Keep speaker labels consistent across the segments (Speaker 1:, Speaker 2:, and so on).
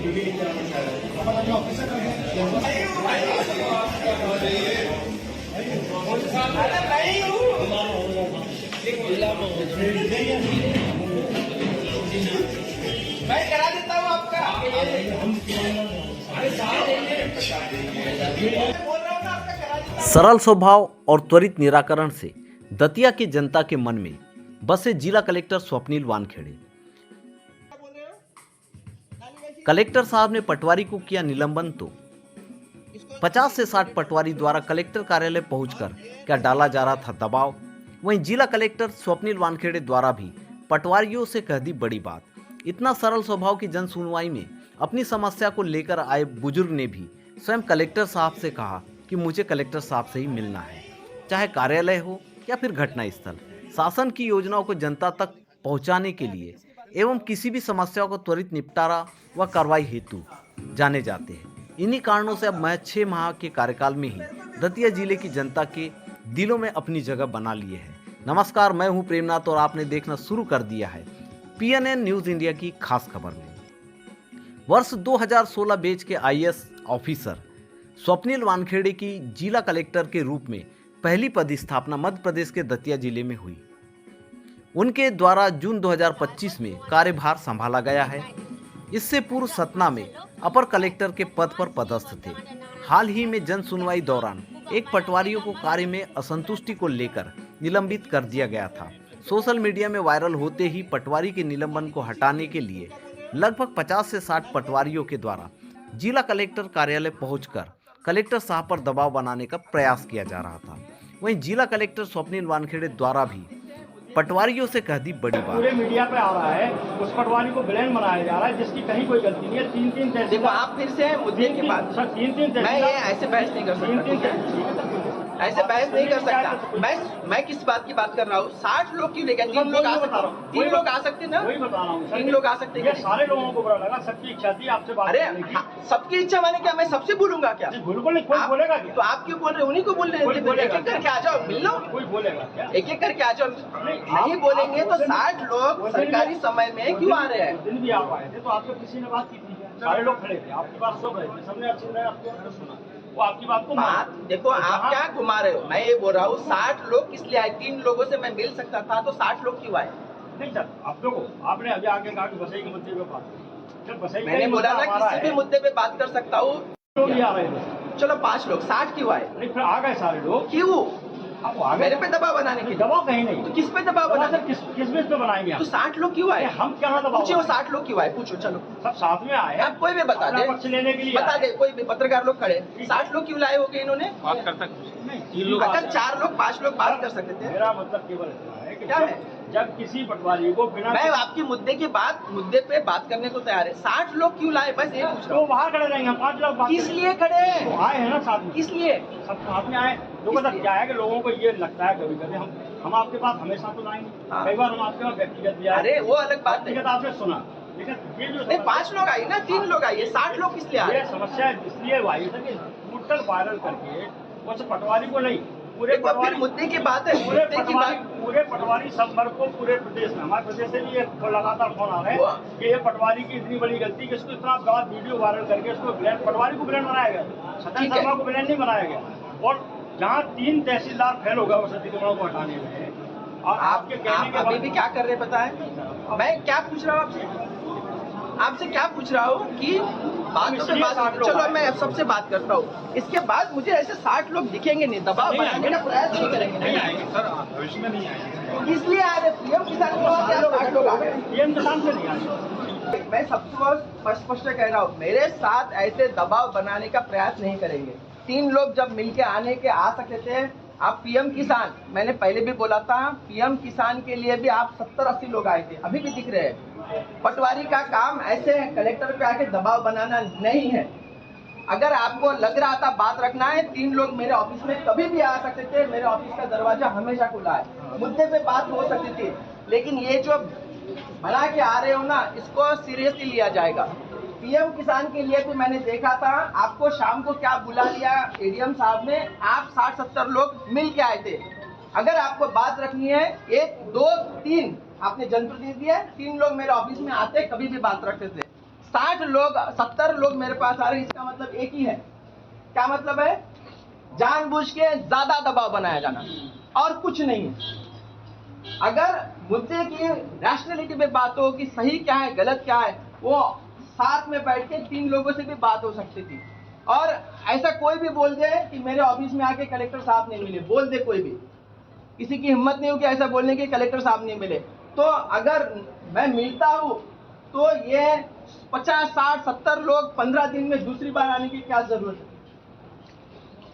Speaker 1: मैं करा देता हूँ आपका।
Speaker 2: सरल स्वभाव और त्वरित निराकरण से दतिया की जनता के मन में बसे जिला कलेक्टर स्वप्निल वानखेड़े। कलेक्टर साहब ने पटवारी को किया निलंबन तो 50 से 60 पटवारी द्वारा कलेक्टर कार्यालय पहुंचकर क्या डाला जा रहा था दबाव। वहीं जिला कलेक्टर स्वप्निल वानखेड़े द्वारा भी पटवारियों से कह दी बड़ी बात। इतना सरल स्वभाव की जन सुनवाई में अपनी समस्या को लेकर आए बुजुर्ग ने भी स्वयं कलेक्टर साहब से कहा कि मुझे कलेक्टर साहब से ही मिलना है, चाहे कार्यालय हो या फिर घटना स्थल। शासन की योजनाओं को जनता तक पहुंचाने के लिए एवं किसी भी समस्या को त्वरित निपटारा व कार्रवाई हेतु जाने जाते हैं। इन्हीं कारणों से अब महज 6 माह के कार्यकाल में ही दतिया जिले की जनता के दिलों में अपनी जगह बना लिए हैं। नमस्कार, मैं हूं प्रेमनाथ और आपने देखना शुरू कर दिया है PNN न्यूज इंडिया की खास खबर में। वर्ष 2016 बैच के IAS ऑफिसर स्वप्निल वानखेड़े की जिला कलेक्टर के रूप में पहली पदस्थापना मध्य प्रदेश के दतिया जिले में हुई। उनके द्वारा जून 2025 में कार्यभार संभाला गया है। इससे पूर्व सतना में अपर कलेक्टर के पद पर पदस्थ थे। हाल ही में जन सुनवाई दौरान एक पटवारियों को कार्य में असंतुष्टि को लेकर निलंबित कर दिया गया था। सोशल मीडिया में वायरल होते ही पटवारी के निलंबन को हटाने के लिए लगभग 50 से 60 पटवारियों के द्वारा जिला कलेक्टर कार्यालय पहुंचकर कलेक्टर साहब पर दबाव बनाने का प्रयास किया जा रहा था। वहीं जिला कलेक्टर स्वप्निल वानखेड़े द्वारा भी पटवारियों से कह दी बड़ी बात।
Speaker 3: पूरे मीडिया पे आ रहा है, उस पटवारी को विलेन बनाया जा रहा है जिसकी कहीं कोई गलती नहीं है। 3-3
Speaker 1: देखो आप फिर से मुद्दे के बाद
Speaker 3: सर 3-3
Speaker 1: मैं ये ऐसे बहस नहीं कर सकता, ठीक है? ऐसे बहस नहीं कर सकता। मैं किस बात की बात कर रहा हूँ? 60 लोग क्यों लेकर 3 लोग आ सकते? 3 लोग आ सकते ना?
Speaker 3: वही बता रहा हूँ,
Speaker 1: 3 लोग आ सकते हैं।
Speaker 3: सारे लोगों को बुरा लगा, सबकी इच्छा थी आपसे बात करने की।
Speaker 1: सबकी इच्छा माने क्या मैं सबसे बोलूंगा क्या?
Speaker 3: बिल्कुल नहीं, कोई बोलेगा क्या?
Speaker 1: तो आप क्यों बोल रहे? उन्हीं को बोल रहे हैं। एक एक करके आ जाओ, मिल लो।
Speaker 3: कोई बोलेगा क्या?
Speaker 1: एक एक करके आ जाओ। नहीं बोलेंगे तो 60 लोग सरकारी समय में क्यों आ रहे हैं?
Speaker 3: दिन भी आप आए थे तो आपसे किसी ने बात की थी, सारे लोग खड़े थे, आपकी बात सुन रहे थे, सबने अच्छी तरह आपको सुना, वो आपकी बात को
Speaker 1: बात देखो आप क्या घुमा रहे हो। मैं ये बोल रहा हूँ 60 लोग किस लिए आए? 3 लोगों से मैं मिल सकता था तो 60 लोग क्यों आए?
Speaker 3: नहीं सर, आप लोगों आपने अभी आगे कहा कि बसई के मुद्दे पे बात की।
Speaker 1: मैंने बोला ना किसी भी मुद्दे पे बात कर सकता हूँ।
Speaker 3: लोग आ रहे थे,
Speaker 1: चलो 5 लोग, 60 क्यों आए?
Speaker 3: नहीं फिर आ गए सारे लोग।
Speaker 1: क्यों?
Speaker 3: अब वो आ गए
Speaker 1: मेरे पे दबाव बनाने के?
Speaker 3: दबाव कहीं नहीं।
Speaker 1: तो किस पे दबाव बनाने?
Speaker 3: किस बेस पे बनाएंगे?
Speaker 1: तो 60 लोग क्यों आए?
Speaker 3: हम क्या दबाव?
Speaker 1: पूछो 60 लोग क्यों आए? पूछो चलो।
Speaker 3: सब साथ में आए।
Speaker 1: आप कोई भी बता दे,
Speaker 3: पक्ष लेने के लिए
Speaker 1: बता दे। कोई भी पत्रकार लोग खड़े, 60 लोग क्यों लाए होंगे इन्होंने?
Speaker 3: बात कर सकते नहीं।
Speaker 1: अगर 4 लोग 5 लोग बात कर सकते थे।
Speaker 3: मेरा मतलब केवल इतना है कि
Speaker 1: क्या है?
Speaker 3: जब किसी पटवारी को बिना
Speaker 1: मैं आपकी मुद्दे पे बात करने को तैयार है। 60 लोग क्यों लाए? बस ये पूछ रहा हूँ।
Speaker 3: तो बाहर खड़े रहेंगे, 5 लोग
Speaker 1: किस लिए खड़े हैं?
Speaker 3: तो आए हैं ना साथ में।
Speaker 1: किस लिए?
Speaker 3: सब साथ में आए। लोगों तक क्या है कि लोगों को ये लगता है कभी कभी हम आपके पास हमेशा तो आएंगे, कई बार हम आपके पास व्यक्तिगत भी आए।
Speaker 1: अरे वो अलग बात है।
Speaker 3: व्यक्तिगत आपने सुना, लेकिन ये जो
Speaker 1: नहीं 5 लोग आए ना, 3 लोग आए, 60 लोग किस लिए आए?
Speaker 3: ये समस्या इसलिए आई है कि टोटल वायरल करके उस पटवारी को नहीं, पूरे
Speaker 1: फिर मुद्दे की बात है।
Speaker 3: पूरे पटवारी संपर्क को पूरे प्रदेश में, हमारे प्रदेश से भी एक लगातार फोन आ रहे हैं कि ये पटवारी की इतनी बड़ी गलती कि इसको इतना बड़ा वीडियो वायरल करके इसको पटवारी को ब्रांड बनाया गया, सत्येंद्र शर्मा को ब्रांड नहीं बनाया गया। और जहाँ 3 तहसीलदार फेल हो गए उस अधिकारियों को हटाने में, और आपके कहने के
Speaker 1: अभी भी क्या कर रहे पता है? मैं क्या पूछ रहा हूँ आपसे क्या पूछ रहा हूँ कि बातों पे बात। चलो मैं सबसे बात करता हूँ, इसके बाद मुझे ऐसे 60 लोग दिखेंगे नहीं, दबाव बनाने का प्रयास नहीं करेंगे।
Speaker 3: नहीं आएंगे सर, भविष्य में नहीं आएंगे।
Speaker 1: इसलिए आ रहे PM किसान के पास 60 लोग आ गए।
Speaker 3: PM किसान से नहीं आएंगे।
Speaker 1: मैं सबसे स्पष्ट कह रहा हूँ, मेरे साथ ऐसे दबाव बनाने का प्रयास नहीं करेंगे। 3 लोग जब मिलके आने के आ सकते थे। आप PM किसान, मैंने पहले भी बोला था, PM किसान के लिए भी आप 70-80 लोग आए थे, अभी भी दिख रहे हैं। पटवारी का काम ऐसे कलेक्टर पे आके दबाव बनाना नहीं है। अगर आपको लग रहा था बात रखना है, 3 लोग मेरे ऑफिस में कभी भी आ सकते थे। मेरे ऑफिस का दरवाजा हमेशा खुला है, मुद्दे पे बात हो सकती थी। लेकिन ये जो बना के आ रहे हो ना, इसको सीरियसली लिया जाएगा। PM किसान के लिए भी मैंने देखा था, आपको शाम को क्या बुला लिया ADM साहब ने, आप 60-70 लोग मिल के आए थे। अगर आपको बात रखनी है 1, 2, 3 आपने जनप्रतिनिधि है, 3 लोग मेरे ऑफिस में आते कभी भी बात रखते थे। 60 लोग 70 लोग मेरे पास आ रहे हैं, इसका मतलब एक ही है। क्या मतलब है? जानबूझ के ज्यादा दबाव बनाया जाना और कुछ नहीं है। अगर मुद्दे की रैशनैलिटी पे बात हो कि सही क्या है गलत क्या है, वो साथ में बैठ के 3 लोगों से भी बात हो सकती थी। और ऐसा कोई भी बोल दे कि मेरे ऑफिस में आके कलेक्टर साहब नहीं मिले, बोल दे कोई भी, किसी की हिम्मत नहीं हो कि ऐसा बोलने की कलेक्टर साहब नहीं मिले। तो अगर मैं मिलता हूं तो ये 50, 60, 70 लोग 15 दिन में दूसरी बार आने की क्या जरूरत है?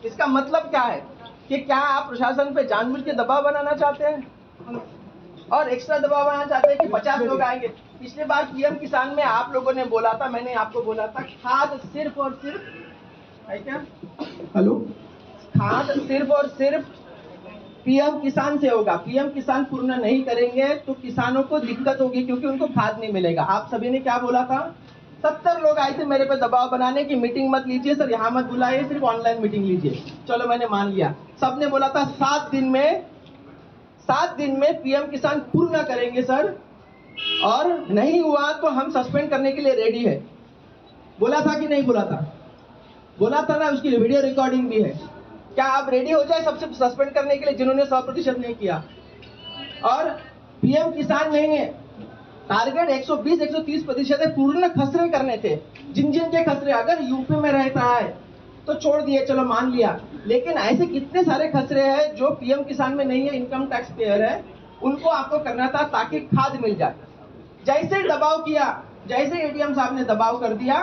Speaker 1: इसका मतलब क्या है कि क्या आप प्रशासन पे जानबूझ के दबाव बनाना चाहते हैं और एक्स्ट्रा दबाव बनाना चाहते हैं कि 50 लोग आएंगे? पिछले बार पीएम किसान में आप लोगों ने बोला था, मैंने आपको बोला था, खाद सिर्फ और सिर्फ है क्या? हेलो, खाद सिर्फ और सिर्फ पीएम किसान से होगा। पीएम किसान पूर्ण नहीं करेंगे तो किसानों को दिक्कत होगी क्योंकि उनको खाद नहीं मिलेगा। आप सभी ने क्या बोला था? 70 लोग आए थे मेरे पे दबाव बनाने की, मीटिंग मत लीजिए सर, यहाँ मत बुलाइए, सिर्फ ऑनलाइन मीटिंग लीजिए। चलो मैंने मान लिया। सबने बोला था 7 दिन में पीएम किसान पूर्ण करेंगे सर, और नहीं हुआ तो हम सस्पेंड करने के लिए रेडी है। बोला था कि नहीं बोला था? बोला था ना, उसकी वीडियो रिकॉर्डिंग भी है। क्या आप रेडी हो जाए सबसे सस्पेंड करने के लिए जिन्होंने 100% नहीं किया? और पीएम किसान नहीं है, टारगेट 120-130% है, पूर्ण खसरे करने थे। जिन के खसरे अगर यूपी में रहता है तो छोड़ दिए, चलो मान लिया, लेकिन ऐसे कितने सारे खसरे हैं जो पीएम किसान में नहीं है, इनकम टैक्स पेयर है, उनको आपको करना था ताकि खाद मिल जाए। जैसे दबाव किया, जैसे एडीएम साहब ने दबाव कर दिया,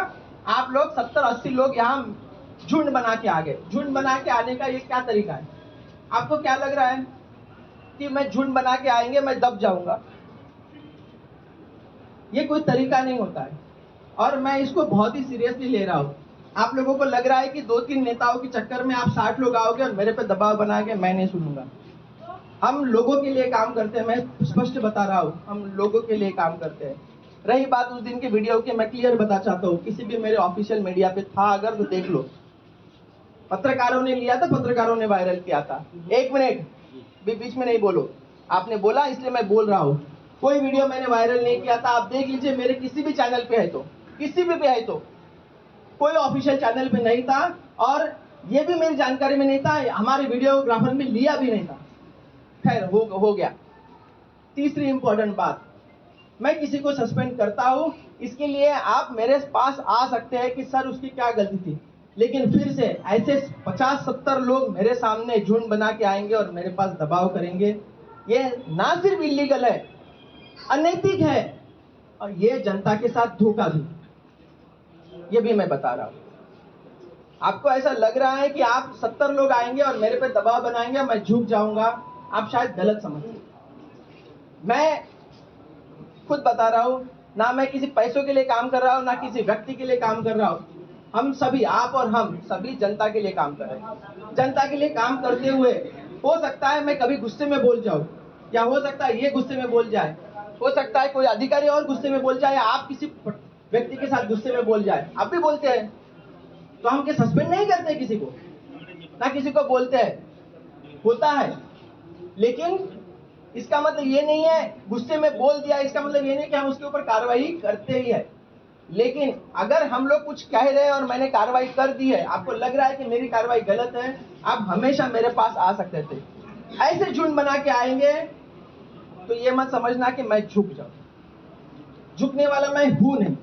Speaker 1: आप लोग 70-80 लोग यहाँ झुंड बना के आ गए। झुंड बना के आने का ये क्या तरीका है? आपको क्या लग रहा है कि मैं झुंड बना के आएंगे मैं दब जाऊंगा? ये कोई तरीका नहीं होता है और मैं इसको बहुत ही सीरियसली ले रहा हूँ। आप लोगों को लग रहा है कि 2-3 नेताओं के चक्कर में आप 60 लोग आओगे और मेरे पे दबाव बनाओगे, मैं नहीं सुनूंगा। हम लोगों के लिए काम करते हैं, मैं स्पष्ट बता रहा हूँ, हम लोगों के लिए काम करते हैं। रही बात उस दिन की वीडियो की, मैं क्लियर बता चाहता हूँ, किसी भी मेरे ऑफिशियल मीडिया पे था अगर तो देख लो, पत्रकारों ने लिया था, पत्रकारों ने वायरल किया था। 1 मिनट भी बीच में नहीं बोलो, आपने बोला इसलिए मैं बोल रहा हूँ। कोई वीडियो मैंने वायरल नहीं किया था, आप देख लीजिए, मेरे किसी भी चैनल पे है तो, किसी भी है तो, कोई ऑफिशियल चैनल पे नहीं था और ये भी मेरी जानकारी में नहीं था, हमारे वीडियोग्राफर में लिया भी नहीं था। खैर हो गया। तीसरी इंपॉर्टेंट बात, मैं किसी को सस्पेंड करता हूं, इसके लिए आप मेरे पास आ सकते हैं कि सर उसकी क्या गलती थी, लेकिन फिर से ऐसे 50-70 लोग मेरे सामने झुंड बना के आएंगे और मेरे पास दबाव करेंगे, ये ना सिर्फ इलीगल है, अनैतिक है और ये जनता के साथ धोखा भी, ये भी मैं बता रहा हूं। आपको ऐसा लग रहा है कि आप 70 लोग आएंगे और मेरे पे दबाव बनाएंगे, मैं झुक जाऊंगा, आप शायद गलत समझते। मैं खुद बता रहा हूं, ना मैं किसी पैसों के लिए काम कर रहा हूं, ना किसी व्यक्ति के लिए काम कर रहा हूं। हम सभी, आप और हम सभी जनता के लिए काम कर रहे हैं। जनता के लिए काम करते हुए हो सकता है मैं कभी गुस्से में बोल जाऊं, या हो सकता है ये गुस्से में बोल जाए, हो सकता है कोई अधिकारी और गुस्से में बोल जाए, या आप किसी व्यक्ति के साथ गुस्से में बोल जाए। आप भी बोलते हैं तो हम क्या सस्पेंड नहीं करते किसी को? ना किसी को बोलते हैं, होता है, लेकिन इसका मतलब ये नहीं है गुस्से में बोल दिया, इसका मतलब ये नहीं कि हम उसके ऊपर कार्रवाई करते ही है। लेकिन अगर हम लोग कुछ कह रहे हैं और मैंने कार्रवाई कर दी है, आपको लग रहा है कि मेरी कार्रवाई गलत है, आप हमेशा मेरे पास आ सकते थे। ऐसे झुंड बना के आएंगे तो ये मत समझना कि मैं झुक जाऊं, झुकने वाला मैं हूं नहीं।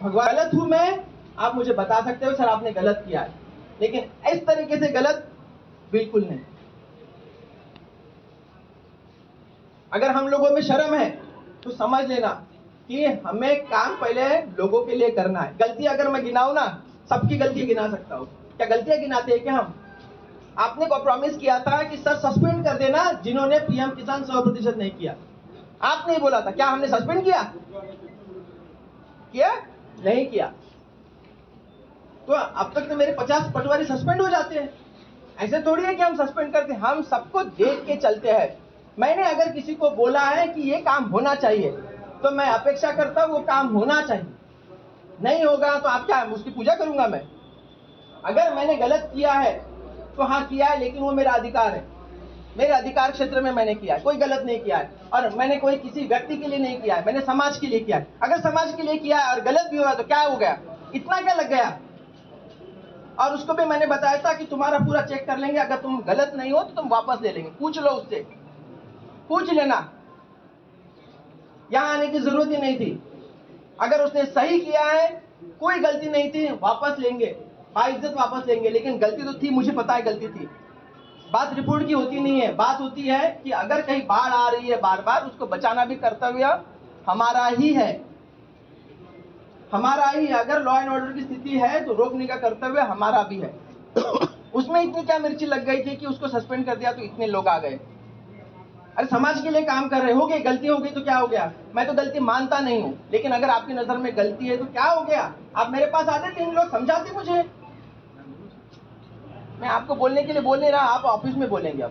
Speaker 1: भगवान, गलत हूं मैं, आप मुझे बता सकते हो सर आपने गलत किया है, लेकिन इस तरीके से गलत बिल्कुल नहीं। अगर हम लोगों में शर्म है तो समझ लेना कि हमें काम पहले लोगों के लिए करना है। गलती अगर मैं गिनाऊं ना, सबकी गलती गिना सकता हूं। क्या गलतियां गिनाते हैं क्या हम? आपने को प्रॉमिस किया था कि सर सस्पेंड कर देना जिन्होंने पीएम किसान 100% नहीं किया। आपने ही बोला था, क्या हमने सस्पेंड किया? नहीं किया। तो अब तक तो मेरे 50 पटवारी सस्पेंड हो जाते हैं। ऐसे थोड़ी है कि हम सस्पेंड करते हैं, हम सबको देख के चलते हैं। मैंने अगर किसी को बोला है कि ये काम होना चाहिए तो मैं अपेक्षा करता हूं वो काम होना चाहिए। नहीं होगा तो आप क्या, उसकी पूजा करूंगा मैं? अगर मैंने गलत किया है तो हाँ किया है, लेकिन वो मेरा अधिकार है। मेरे अधिकार क्षेत्र में मैंने किया है, कोई गलत नहीं किया है, और मैंने कोई किसी व्यक्ति के लिए नहीं किया है, मैंने समाज के लिए किया है। अगर समाज के लिए किया है और गलत भी हुआ तो क्या हो गया, इतना क्या लग गया। और उसको भी मैंने बताया था कि तुम्हारा पूरा चेक कर लेंगे, अगर तुम गलत नहीं हो तो तुम वापस ले लेंगे, पूछ लो उससे, पूछ लेना, यहां आने की जरूरत ही नहीं थी। अगर उसने सही किया है, कोई गलती नहीं थी, वापस लेंगे, बाइज्जत वापस लेंगे। लेकिन गलती तो थी, मुझे पता है गलती थी। बात रिपोर्ट की होती नहीं है, बात होती है कि अगर कहीं बाढ़ आ रही है बार बार, उसको बचाना भी कर्तव्य हमारा ही है, हमारा ही। अगर लॉ एंड ऑर्डर की स्थिति है तो रोकने का कर्तव्य हमारा भी है। उसमें इतनी क्या मिर्ची लग गई थी कि उसको सस्पेंड कर दिया तो इतने लोग आ गए। अरे समाज के लिए काम कर रहे हो गए, गलती हो गई तो क्या हो गया। मैं तो गलती मानता नहीं हूं, लेकिन अगर आपकी नजर में गलती है तो क्या हो गया। आप मेरे पास आते, 3 लोग समझाते मुझे। मैं आपको बोलने के लिए बोल नहीं रहा, आप ऑफिस में बोलेंगे।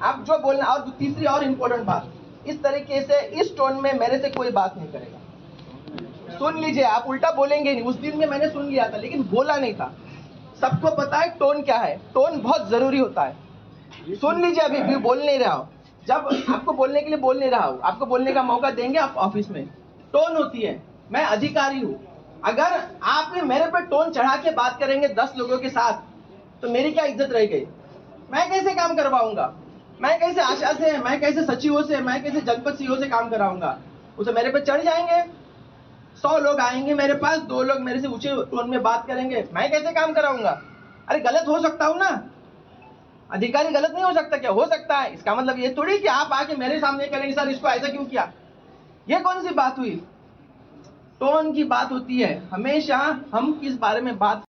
Speaker 1: आप जो बोलना। और तीसरी और इम्पोर्टेंट बात, इस तरीके से इस टोन में मेरे से कोई बात नहीं करेगा। सुन लीजिए, आप उल्टा बोलेंगे नहीं। उस दिन में मैंने सुन लिया था लेकिन बोला नहीं था। सबको पता है टोन क्या है, टोन बहुत जरूरी होता है। सुन लीजिए, अभी भी बोल नहीं रहा हूं, जब आपको बोलने के लिए बोल नहीं रहा हूं, आपको बोलने का मौका देंगे आप ऑफिस में। टोन होती है, मैं अधिकारी हूं। अगर आप मेरे पे टोन चढ़ा के बात करेंगे 10 लोगों के साथ तो मेरी क्या इज्जत रह गई। मैं कैसे काम करवाऊंगा, मैं कैसे आशा से, मैं कैसे सचिवों से, मैं कैसे जनपद सीईओ से काम कराऊंगा। उसे मेरे पे चढ़ जाएंगे, 100 लोग आएंगे मेरे पास, 2 लोग मेरे से ऊंचे टोन में बात करेंगे, मैं कैसे काम कराऊंगा। अरे गलत हो सकता हूं ना, अधिकारी गलत नहीं हो सकता क्या, हो सकता है। इसका मतलब ये थोड़ी कि आप आके मेरे सामने करेंगे सर इसको ऐसा क्यों किया। ये कौन सी बात हुई। टोन की बात होती है, हमेशा हम किस बारे में बात